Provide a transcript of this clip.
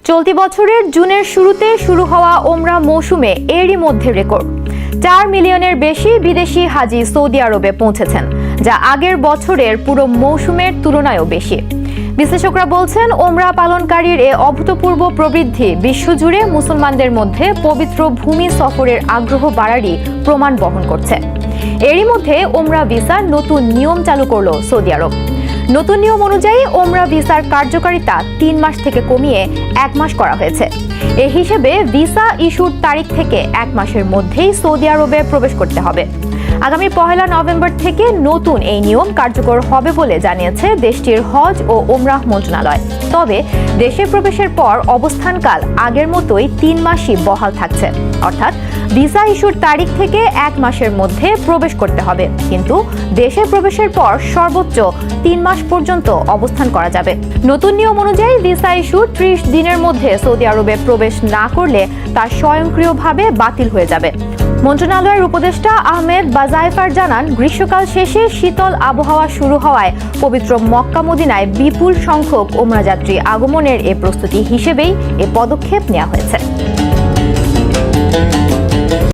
চলতি বছরের জুনের শুরুতে শুরু হওয়া ওমরা মৌসুমে এরই মধ্যে রেকর্ড 4 মিলিয়নের বেশি বিদেশি হাজি সৌদি আরবে পৌঁছেছেন, যা আগের বছরের পুরো মৌসুমের তুলনায়ও বেশি। বিশ্লেষকরা বলছেন, ওমরা পালনকারীর এ অভূতপূর্ব প্রবৃদ্ধি বিশ্বজুড়ে মুসলমানদের মধ্যে পবিত্র ভূমি সফরের আগ্রহ বাড়ারই প্রমাণ বহন করছে। এরই মধ্যে ওমরা ভিসার নতুন নিয়ম চালু করল সৌদি আরব। নতুন নিয়ম অনুযায়ী ওমরা ভিসার কার্যকারিতা 3 মাস থেকে কমিয়ে 1 মাস করা হয়েছে। এ হিসেবে ভিসা ইস্যুর তারিখ থেকে 1 মাসের মধ্যেই সৌদি আরবে প্রবেশ করতে হবে। আগামী 1 নভেম্বর থেকে নতুন এই নিয়ম কার্যকর হবে বলে জানিয়েছে দেশটির হজ ও ওমরাহ মন্ত্রণালয়। তবে দেশে প্রবেশের পর অবস্থানকাল আগের মতোই 3 মাসই বহাল থাকছে, অর্থাৎ ভিসা ইস্যুর তারিখ থেকে 1 মাসের মধ্যে প্রবেশ করতে হবে, কিন্তু দেশে প্রবেশের পর সর্বোচ্চ 3 মাস পর্যন্ত অবস্থান করা যাবে। নতুন নিয়ম অনুযায়ী ভিসা ইস্যুর 30 দিনের মধ্যে সৌদি আরবে প্রবেশ না করলে তা স্বয়ংক্রিয়ভাবে বাতিল হয়ে যাবে। মন্ত্রণালয়ের উপদেষ্টা আহমেদ বাজাইফার জানান, গ্রীষ্মকাল শেষে শীতল আবহাওয়া শুরু হওয়ায় পবিত্র মক্কা মদিনায় বিপুল সংখ্যক ওমরা যাত্রী আগমনের এ প্রস্তুতি হিসেবেই এ পদক্ষেপ নেওয়া হয়েছে।